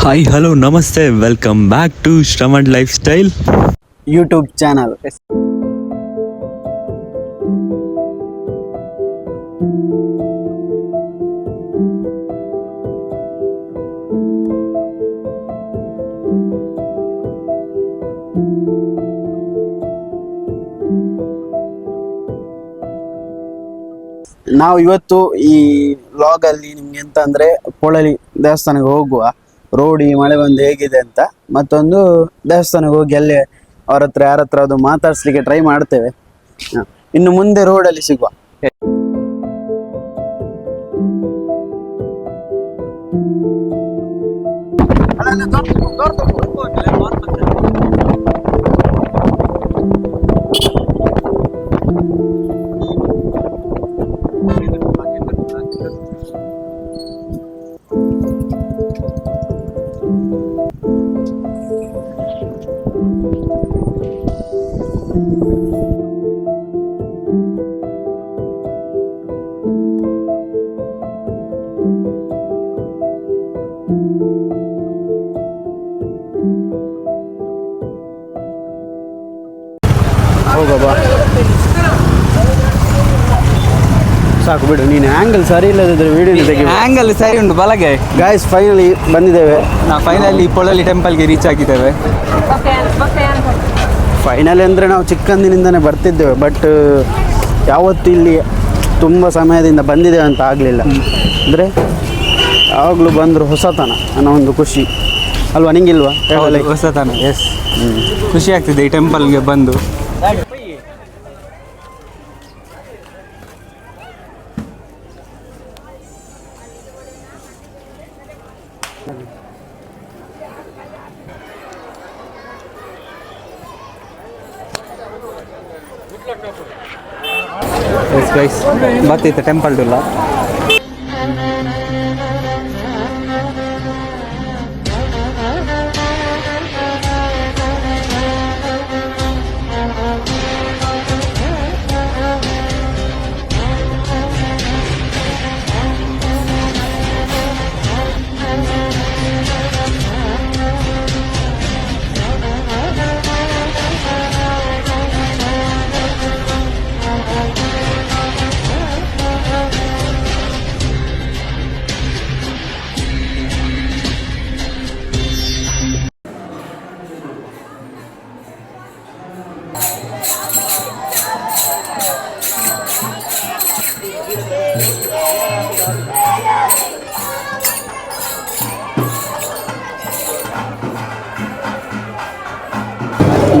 Hi hello ನಮಸ್ತೆ welcome back to Shravan lifestyle YouTube channel. ನಾವು ಇವತ್ತು ಈ ವ್ಲಾಗ್ ಅಲ್ಲಿ ನಿಮ್ಗೆ ಎಂತ ಅಂದ್ರೆ ಪೊಳಲಿ ದೇವಸ್ಥಾನಕ್ಕೆ ಹೋಗುವ ರೋಡ್ ಈ ಮಳೆ ಬಂದು ಹೇಗಿದೆ ಅಂತ, ಮತ್ತೊಂದು ದೇವಸ್ಥಾನಕ್ಕೆ ಹೋಗಿ ಅಲ್ಲಿ ಅವ್ರ ಹತ್ರ ಯಾರ ಹತ್ರ ಅದು ಮಾತಾಡ್ಸ್ಲಿಕ್ಕೆ ಟ್ರೈ ಮಾಡ್ತೇವೆ. ಇನ್ನು ಮುಂದೆ ರೋಡಲ್ಲಿ ಸಿಗುವ. ಹೋಗಬಾ, ಸಾಕು ಬಿಡು. ನೀನು ಆಂಗಲ್ ಸರಿ ಇಲ್ಲದಿದ್ರೆ ವಿಡಿಯೋ ತೆಗಿ. ಆಂಗಲ್ ಸರಿ ಉಂಟು ಬಲಗೆ. ಗಾಯ್ಸ್ ಫೈನಲಿ ಬಂದಿದ್ದೇವೆ. ನಾವು ಫೈನಲಿ ಪೊಳಲಿ ಟೆಂಪಲ್ಗೆ ರೀಚ್ ಆಗಿದ್ದೇವೆ. ಫೈನಲಿ ಅಂದರೆ ನಾವು ಚಿಕ್ಕಂದಿನಿಂದನೇ ಬರ್ತಿದ್ದೇವೆ, ಬಟ್ ಯಾವತ್ತು ಇಲ್ಲಿ ತುಂಬ ಸಮಯದಿಂದ ಬಂದಿದ್ದೇವೆ ಅಂತ ಆಗಲಿಲ್ಲ. ಅಂದರೆ ಯಾವಾಗಲೂ ಬಂದರು ಹೊಸತನ ಅನ್ನೋ ಒಂದು ಖುಷಿ ಅಲ್ವಾ, ನಿಂಗಿಲ್ವಾ? ಹೊಸತನ, ಎಸ್. ಖುಷಿ ಆಗ್ತಿದೆ ಈ ಟೆಂಪಲ್ಗೆ ಬಂದು. ಎಸ್ ಗೈಸ್, ಬರ್ತಿತ್ತು ಟೆಂಪಲ್ ಇಲ್ಲ.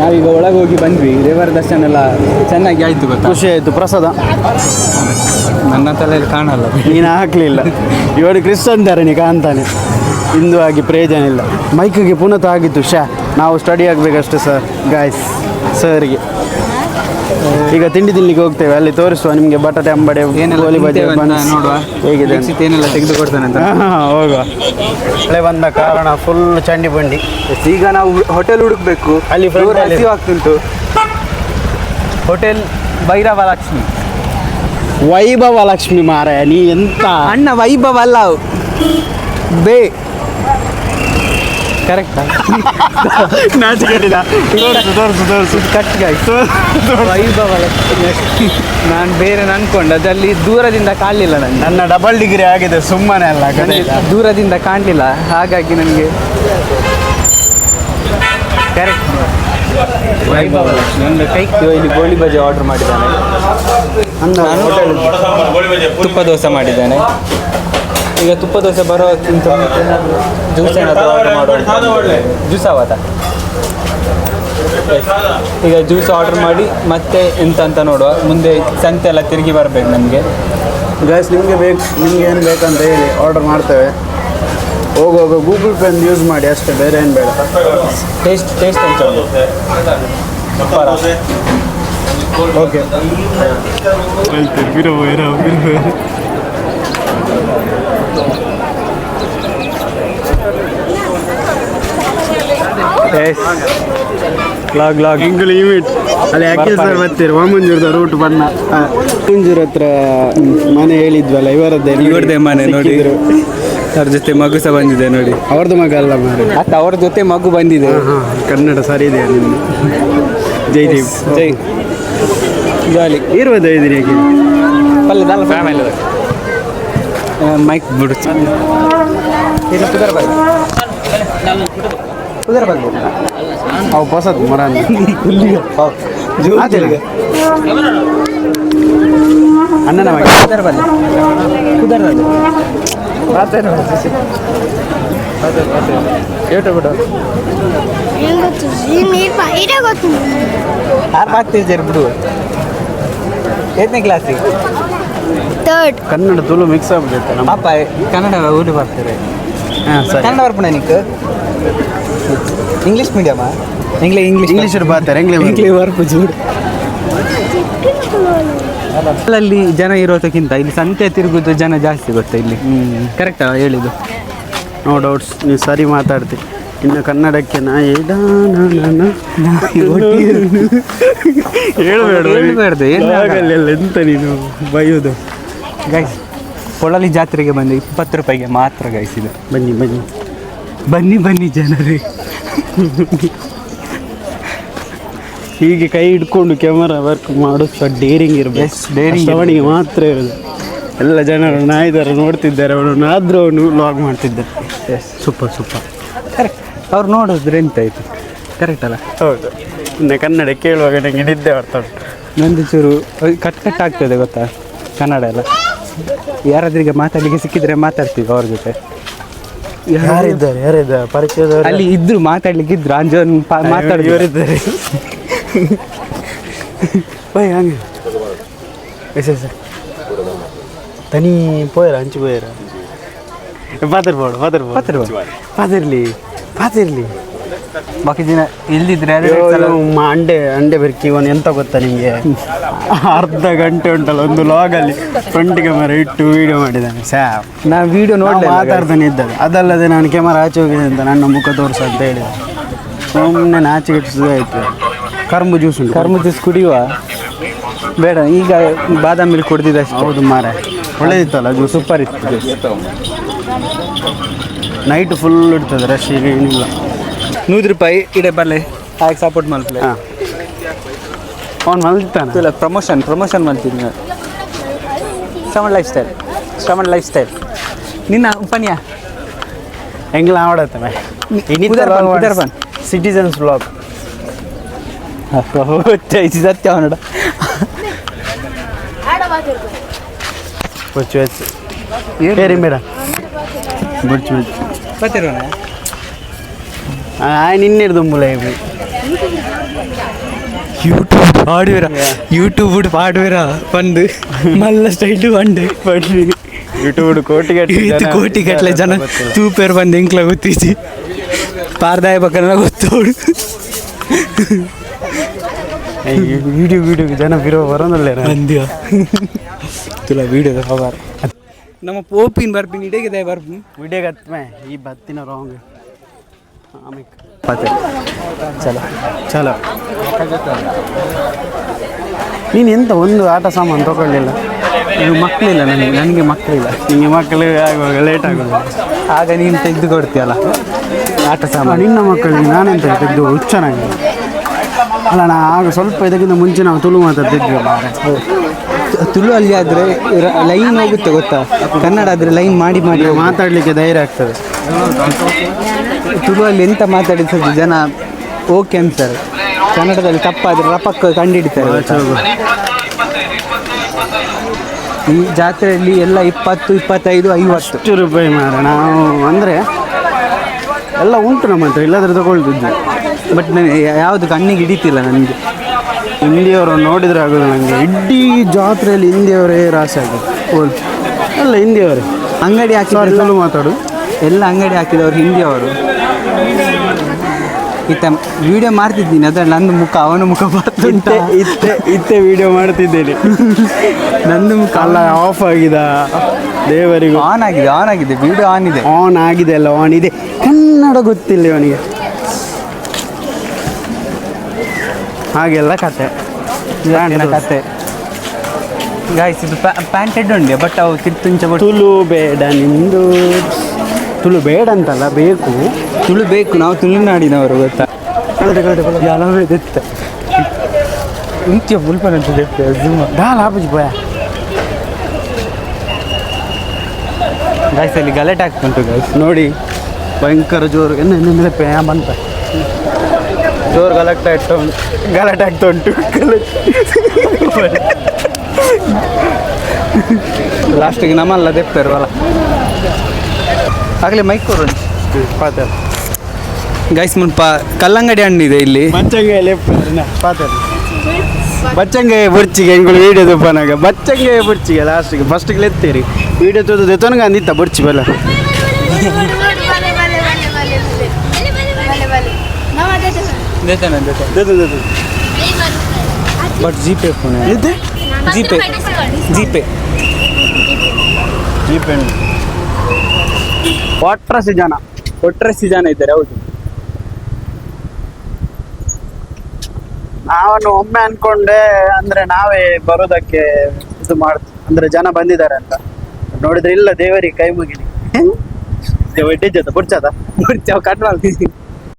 ನಾವೀಗ ಒಳಗೆ ಹೋಗಿ ಬಂದ್ವಿ. ದೇವರ ದರ್ಶನ ಎಲ್ಲ ಚೆನ್ನಾಗಿ ಆಯಿತು, ಗೊತ್ತಾ? ಖುಷಿ ಆಯಿತು. ಪ್ರಸಾದ ನನ್ನ ತಲೆಯಲ್ಲಿ ಕಾಣಲ್ಲ, ನೀನು ಹಾಕಲಿಲ್ಲ. ಇವರು ಕ್ರಿಶ್ಚನ್ ಧಾರಣೆ ಕಾಣ್ತಾನೆ, ಹಿಂದೂ ಆಗಿ ಪ್ರಯೋಜನ ಇಲ್ಲ. ಮೈಕಿಗೆ ಪುನಃ ಆಗಿತ್ತು. ನಾವು ಸ್ಟಡಿ ಆಗಬೇಕಷ್ಟೇ ಸರ್. ಗಾಯ್ಸ್ ಸರ್ಗೆ ಈಗ ತಿಂಡಿ ತಿನ್ಲಿಕ್ಕೆ ಹೋಗ್ತೇವೆ, ಅಲ್ಲಿ ತೋರಿಸುವ ನಿಮಗೆ. ಬಟಾಟೆ ಅಂಬಡೆ, ಗೋಲಿ ಬಜೆ, ನೋಡುವ ಹೇಗಿದೆ ಏನೆಲ್ಲ ತೆಗೆದುಕೊಡ್ತಾನೆ ಅಂತ. ಹೋಗುವ. ಮಳೆ ಬಂದ ಕಾರಣ ಫುಲ್ ಚಂಡಿ ಬಂಡಿ. ಈಗ ನಾವು ಹೋಟೆಲ್ ಹುಡುಕ್ಬೇಕು. ಅಲ್ಲಿ ಹಸಿವಾಗ್ತುಂಟು. ಹೋಟೆಲ್ ಭೈರವ ಲಕ್ಷ್ಮಿ. ವೈಭವ ಲಕ್ಷ್ಮಿ ಮಾರಾಯ, ನೀ ಎಂತ ಅಣ್ಣ? ವೈಭವ ಅಲ್ಲ, ಬೇ ಕರೆಕ್ಟಾ? ನಾಚಿಕೆಟ್ಟಿಲ್ಲ. ತೋರಿಸು ಕಟ್ಟಿಗಾಯ್ತು. ವೈಭವ ಲಕ್ಷ್ಮಿ ನಾನು ಬೇರೆ ಅನ್ಕೊಂಡೆ, ಅದಲ್ಲಿ ದೂರದಿಂದ ಕಾಣಲಿಲ್ಲ ನನಗೆ. ನನ್ನ ಡಬಲ್ ಡಿಗ್ರಿ ಆಗಿದೆ, ಸುಮ್ಮನೆ ಅಲ್ಲ, ದೂರದಿಂದ ಕಾಣಲಿಲ್ಲ, ಹಾಗಾಗಿ ನನಗೆ ಕರೆಕ್ಟ್ ವೈಭವ ಲಕ್ಷ್ಮಿ. ಒಂದು ಕೈಕ್ ಇಲ್ಲಿ ಗೋಳಿ ಬಜೆ ಆರ್ಡರ್ ಮಾಡಿದ್ದಾನೆ. ತುಪ್ಪ ದೋಸೆ ಮಾಡಿದ್ದಾನೆ. ಈಗ ತುಪ್ಪ ದೋಸೆ ಬರೋಕ್ಕಿಂತ ಜ್ಯೂಸ್ ಏನಾದರೂ ಆರ್ಡರ್ ಮಾಡುವ. ಜ್ಯೂಸ್ ಆವತ್ತ ಈಗ ಜ್ಯೂಸ್ ಆರ್ಡರ್ ಮಾಡಿ ಮತ್ತೆ ಎಂತ ಅಂತ ನೋಡುವ. ಮುಂದೆ ಸಂತೆ ಎಲ್ಲ ತಿರುಗಿ ಬರಬೇಕು ನಮಗೆ. ಗೈಸ್ ನಿಮಗೆ ಏನು ಬೇಕಂತ ಹೇಳಿ ಆರ್ಡರ್ ಮಾಡ್ತೇವೆ. ಹೋಗುವಾಗ ಗೂಗಲ್ ಪೇ ಯೂಸ್ ಮಾಡಿ ಅಷ್ಟೇ, ಬೇರೆ ಏನು ಬೇಡ. ಟೇಸ್ಟ್ ಅಂತ ಓಕೆ. ಲಾಗ್ ಇಂಗ್ಲಿ ಇಮಿಟ್ ಅಲ್ಲಿ ಅಖಿಲ್ ಸರ್ ಬರ್ತೀರಿ ವಾಮಂಜೂರದ ರೂಟ್ ಬಣ್ಣ ಮಂಜೂರ್ ಹತ್ರ ಮನೆ ಹೇಳಿದ್ವಲ್ಲ ಇವ್ರದ್ದೇ ಮನೆ ನೋಡಿ. ಅವ್ರ ಜೊತೆ ಮಗು ಸಹ ಬಂದಿದೆ ನೋಡಿ. ಅವ್ರದ್ದು ಮಗ ಅಲ್ಲ ಮಾರೆ, ಮತ್ತೆ ಅವ್ರ ಜೊತೆ ಮಗು ಬಂದಿದೆ. ಕನ್ನಡ ಸರಿ ಇದೆಯಾ ನಿಮ್ದು? ಜೈ ಜೈ ಜೈ ಜಾಲಿ ಇರ್ಬೋದು ಇದ್ದೀರಿ ಯಾಕೆ ಪಲ್ಲದಲ್ಲ ಫ್ಯಾಮಿಲಿ ಮೈಕ್ ಬಿಡು ಇಲ್ಲ ಕುದರ್ ಬರ್ಬೋದು ಅವು ಹೊಸದು ಮರ ಅಣ್ಣನ ಮಗ ಕುದರ್ ಬಲ್ಲ ಕುದರ್ದು ಯೂಟ್ಯೂಬ್ ಬಿಡು ಯಾರು ಆಗ್ತಿರ್ತೀರಿ ಬಿಡು. 8ನೇ ಕ್ಲಾಸಿಗೆ ಕನ್ನಡ ತುಳು ಮಿಕ್ಸ್ ಆಗ್ಬಿಡುತ್ತೆ ನಮ್ಮ ಪಾಪ ಕನ್ನಡ ಊಟ ಬರ್ತಾರೆ. ಹಾಂ ಸರಿ. ಕನ್ನಡ ಬರ್ಪುಣ ನಿಕ್ಕು ಇಂಗ್ಲೀಷ್ ಮೀಡಿಯಮಾ ಇಂಗ್ಲೀಷ್ ಬರ್ತಾರೆ ಇಂಗ್ಲೀಷ್ ಬರ್ಪು ಜೂಡು. ಅಲ್ಲಿ ಜನ ಇರೋದಕ್ಕಿಂತ ಇಲ್ಲಿ ಸಂತೆ ತಿರುಗುದು ಜನ ಜಾಸ್ತಿ ಗೊತ್ತಾ ಇಲ್ಲಿ. ಕರೆಕ್ಟಾ ಹೇಳಿದ್ದು? ನೋ ಡೌಟ್ಸ್, ನೀವು ಸರಿ ಮಾತಾಡ್ತಿ. ಇನ್ನು ಕನ್ನಡಕ್ಕೆ ಹೇಳ್ಬಾರ್ದು ಎಂತ ನೀನು ಬೈಯೋದು. ಗೈಸ್ ಪೊಳಲಿ ಜಾತ್ರೆಗೆ ಬಂದು 20 ರೂಪಾಯಿಗೆ ಮಾತ್ರ ಗೈಸ್ ಇದು. ಬನ್ನಿ ಬನ್ನಿ ಬನ್ನಿ ಬನ್ನಿ ಜನರೇ. ಹೀಗೆ ಕೈ ಹಿಡ್ಕೊಂಡು ಕ್ಯಾಮರಾ ವರ್ಕ್ ಮಾಡೋಷ್ಟು ಡೇರಿಂಗ್ ಇರಬೇಕು. ಅವನಿಗೆ ಮಾತ್ರ ಇರೋದು. ಎಲ್ಲ ಜನರು ನಾಯಿದಾರ ನೋಡ್ತಿದ್ದಾರೆ, ಅವನಾದ್ರೂ ಅವನು ಲಾಗ್ ಮಾಡ್ತಿದ್ದಾರೆ. Super super. ಕರೆಕ್ಟ್. ಅವ್ರು ನೋಡಿದ್ರೆ ಎಂತ ಆಯಿತು? ಕರೆಕ್ಟ್ ಅಲ್ಲ? ಹೌದು. ಇನ್ನು ಕನ್ನಡ ಕೇಳುವಾಗ ನನಗೆ ನಿದ್ದೆ ಬರ್ತಾ ಉಂಟು. ನಂದು ಚೂರು ಕಟ್ ಆಗ್ತದೆ ಗೊತ್ತಾ ಕನ್ನಡ ಎಲ್ಲ. ಯಾರಾದ್ರಿಗೆ ಮಾತಾಡಲಿಕ್ಕೆ ಸಿಕ್ಕಿದ್ರೆ ಮಾತಾಡ್ತೀವಿ ಅವ್ರ ಜೊತೆ. ಯಾರಿದ್ದಾರೆ ಪರಿಚಯದವರು ಅಲ್ಲಿ ಇದ್ರು ಮಾತಾಡ್ಲಿಕ್ಕೆ ಇದ್ರು ಅಂಜನ್ ಮಾತಾಡಿದ್ದಾರೆ. ಬೈ ಹಂಗೆ ಎಸ್ ತನಿ ಪೋಯರ ಹಂಚಿ ಪೋಯರ ಪಾತಿರ್ಲಿ ಬಾಕಿ ದಿನ ಇಲ್ದಿದ್ರೆ ಅಂಡೆ ಬೆರ್ಕಿ ಇವನು ಎಂತ ಗೊತ್ತಾ ನಿಮಗೆ? ಅರ್ಧ ಗಂಟೆ ಉಂಟಲ್ಲ ಒಂದು ಲಾಗಲ್ಲಿ ಫ್ರಂಟ್ ಕ್ಯಾಮರಾ ಇಟ್ಟು ವೀಡಿಯೋ ಮಾಡಿದ್ದಾನೆ. ನಾನು ವೀಡಿಯೋ ನೋಡಿ ಮಾತಾಡ್ತಾನೆ ಇದ್ದಾಗ. ಅದಲ್ಲದೆ ನಾನು ಕ್ಯಾಮರಾ ಆಚೆ ಹೋಗಿದೆ ಅಂತ ನನ್ನ ಮುಖ ತೋರಿಸ ಅಂತ ಹೇಳಿದೆ. ಸುಮ್ಮನೆ ಆಚೆ ಇಟ್ಟಿಸಿದಾಯ್ತು. ಕರ್ಮು ಜ್ಯೂಸ್ ಕುಡಿಯುವ ಬೇಡ, ಈಗ ಬಾದಾಮಿ ಮಿಲ್ಕ್ ಕುಡ್ದಿದ್ದೆ. ಹೌದು ಮಾರೆ, ಒಳ್ಳೇದಿತ್ತಲ್ಲ ಜ್ಯೂಸ್, ಸೂಪರ್ ಇತ್ತು. ನೈಟ್ ಫುಲ್ ಇರ್ತದೆ ರಶ್. ಈಗ ಏನಿಲ್ಲ. 100 ರೂಪಾಯಿ ಇಡೇ ಬರಲಿ ಹಾಗೆ ಸಪೋರ್ಟ್ ಮಾಡ್ಲಿ. ಹಾಂ ಅವ್ನು ಮಲ್ತಾನೆ. ಇಲ್ಲ ಪ್ರಮೋಷನ್ ಮಾಡ್ತೀನಿ. ಶ್ರವಣ್ ಲೈಫ್ ಸ್ಟೈಲ್ ನಿನ್ನ ಉಪನ್ಯ ಹೆಂಗಿಲ್ಲ ಆಡತ್ತೆ ಸಿಟಿಜನ್ಸ್ ಬ್ಲಾಗ್ ಸತ್ಯ ಅವನಡ ಹೇರಿ ಮೇಡಮ್ ಬುಡ್ಚು ಬರ್ತಿರೋಣ ನಿನ್ನಿಡ್ದುಂಬುಲ ಯೂಟ್ಯೂಬ್ ಪಾಡುವಿರ ಬಂದು ಮಲ್ಲ ಸ್ಟೈಲ್ ಬಂಡು ಯೂಟ್ಯೂಬ್ ಕೋಟಿ ಗಟ್ಟಲೆ ಜನ ತೂಪೇರು ಬಂದು ಎಂಕ್ಲ ಗೊತ್ತಿಸಿ ಪಾರ್ದಾಯ ಬಕ್ಕನ ಗೊತ್ತೋಡು ವಿಡಿಯೋ ಜನ ಬರೋನಲ್ಲೇ ಅಂದ್ಯ ತುಲ ವಿಡಿಯೋ ಹವಾರ ನಮ್ಮ ಪೋಪಿನ ಬರ್ಪಿನ ಇಡೇಗಿದೆ ಬರ್ಪಿನ ವಿಡಿಯೋಗೆ ಹತ್ಮೆ ಈ ಬತ್ತಿನ ರಾಂಗ್ ಆಮೇಲೆ ಚಲೋ ನೀನು ಎಂತ ಒಂದು ಆಟ ಸಾಮಾನು ತಗೊಳ್ಳಿಲ್ಲ? ಮಕ್ಕಳಿಲ್ಲ ನನಗೆ ಮಕ್ಕಳಿಲ್ಲ. ನಿಮಗೆ ಮಕ್ಕಳು ಆಗುವಾಗ ಲೇಟ್ ಆಗೋದು. ಆಗ ನೀನು ತೆಗೆದು ಕೊಡ್ತೀಯಲ್ಲ ಆಟ ಸಾಮಾನು. ನಿನ್ನ ಮಕ್ಕಳಿಗೆ ನಾನೆಂತ ತೆಗೆದು ಹುಚ್ಚನಾಗಿ ಅಲ್ಲ. ನಾ ಆಗ ಸ್ವಲ್ಪ ಇದಕ್ಕಿಂತ ಮುಂಚೆ ನಾವು ತುಳು ಮಾತಾಡ್ತಿದ್ವಿ. ತುಳು ಅಲ್ಲಿ ಆದರೆ ಲೈನ್ ಹೋಗುತ್ತೆ ಗೊತ್ತಾ, ಕನ್ನಡ ಆದರೆ ಲೈನ್ ಮಾಡಿ ಮಾತಾಡಲಿಕ್ಕೆ ಧೈರ್ಯ ಆಗ್ತದೆ. ತುಳು ಅಲ್ಲಿ ಎಂತ ಮಾತಾಡಿದ್ರು ಜನ ಓಕೆ ಅಂತಾರೆ. ಕನ್ನಡದಲ್ಲಿ ತಪ್ಪಾದರೆ ರಪಕ್ಕ ಕಂಡುಹಿಡಿತಾರೆ. ಈ ಜಾತ್ರೆಯಲ್ಲಿ ಎಲ್ಲ 20, 25, 50 ರೂಪಾಯಿ ಮಾರ. ನಾವು ಅಂದರೆ ಎಲ್ಲ ಉಂಟು ನಮ್ಮ ಹತ್ರ, ಇಲ್ಲದ್ರೆ ತಗೊಳ್ತಿದ್ವಿ. ಬಟ್ ನನಗೆ ಯಾವುದು ಕಣ್ಣಿಗೆ ಹಿಡಿತಿಲ್ಲ ನನಗೆ. ಹಿಂದಿಯವರು ನೋಡಿದ್ರೆ ಆಗೋದು ನನಗೆ. ಇಡೀ ಜಾತ್ರೆಯಲ್ಲಿ ಹಿಂದಿಯವರೇ ರಾಶಿ ಆಗೋದು. ಎಲ್ಲ ಹಿಂದಿಯವರೇ ಅಂಗಡಿ ಹಾಕಿ ಮಾತಾಡು. ಎಲ್ಲ ಅಂಗಡಿ ಹಾಕಿದವರು ಹಿಂದಿಯವರು. ಇತ್ತ ವಿಡಿಯೋ ಮಾಡ್ತಿದ್ದೀನಿ ಅದ್ರಲ್ಲಿ ನಂದು ಮುಖ ಅವನ ಮುಖ ಬರ್ತುಂಟೆ. ಇತ್ತೆ ವಿಡಿಯೋ ಮಾಡ್ತಿದ್ದೇನೆ. ನಂದು ಮುಖ ಅಲ್ಲ ಆಫ್ ಆಗಿದೆ. ದೇವರಿಗೂ ಆನ್ ಆಗಿದೆ ವಿಡಿಯೋ ಆನ್ ಆಗಿದೆ ಅಲ್ಲ ಆನ್ ಇದೆ. ಕನ್ನಡ ಗೊತ್ತಿಲ್ಲ ಅವನಿಗೆ. ಹಾಗೆಲ್ಲ ಕತೆ ಇವತ್ತಿನ ಕತೆ ಗಾಯ್ಸ್ ಇದು ಪ್ಯಾಂಟೆಡ್ ಉಂಡೆ ಬಟ್ ಅವು ತಿರ್ತುಂಚ ತುಳು ಬೇಡ ನಿಂದು ತುಳು ಬೇಡ ಅಂತಲ್ಲ ಬೇಕು ತುಳು ಬೇಕು ನಾವು ತುಳುನಾಡಿನವರು ಗೊತ್ತಾ ಯಾಲವೇ ದೆತ್ತ ಇಂತ್ಯ ಬುಲ್ಪನ್ ಅಂತ ಜುಮ್ಮ ದಾಲ್ ಆಪಜಿ ಪೋಯ ಗಾಯ್ಸ್ ಅಲ್ಲಿ ಗಲಾಟೆ ಆಗ್ತುಂಟು ಗಾಯ್ಸ್ ನೋಡಿ ಭಯಂಕರ ಜೋರು ಎನ್ನೆಲ್ಲ ಪೇಯ ಬಂತ ಜೋರು ಗಲಾಟೆ ಆಗ್ತಾ ಉಂಟು ಲಾಸ್ಟಿಗೆ ನಮ್ಮಲ್ಲ ತೆಪ್ಪರು ಅಲ್ಲ ಆಗಲೇ ಮೈಕ್ ಕೊಡು ಪಾತ್ರ ಗೈಸ್ ಮುನ್ಪ ಕಲ್ಲಂಗಡಿ ಹಣ್ಣಿದೆ ಇಲ್ಲಿ ಬಚ್ಚಂಗೆ ಪಾತ್ರ ಬಚ್ಚಂಗೆ ಬುರ್ಚಿಗೆ ಎಂಗಳು ವೀಡಿಯೋ ತುಪ್ಪನಾಗ ಬಚ್ಚಂಗೆ ಬುರ್ಚಿಗೆ ಲಾಸ್ಟಿಗೆ ಫಸ್ಟಿಗೆ ಎತ್ತೀರಿ ವೀಡಿಯೋ ತೋದು ದೆತನಗ ಅಂದಿತ್ತ ಬುರ್ಚಿ ಬಲ್ಲ but GPay phone GPay GPay GPay ವಾಟ್ರಸಿ ಜನ ಒಟ್ರಸಿ ಜನ ಇದ್ದಾರೆ ಹೌದು ನಾನು ಒಮ್ಮೆ ಅನ್ಕೊಂಡೆ ಅಂದ್ರೆ ನಾವೇ ಬರೋದಕ್ಕೆ ಇದು ಅಂದ್ರೆ ಜನ ಬಂದಿದ್ದಾರೆ ಅಂತ ನೋಡಿದ್ರೆ ಇಲ್ಲ ದೇವರಿಗೆ ಕೈ ಮುಗಿಲಿ ಒಡ್ಡೆ ಜೊತೆ ಬುಡ್ಚದ ಕಟ್ ಮಾಡ್ತೀವಿ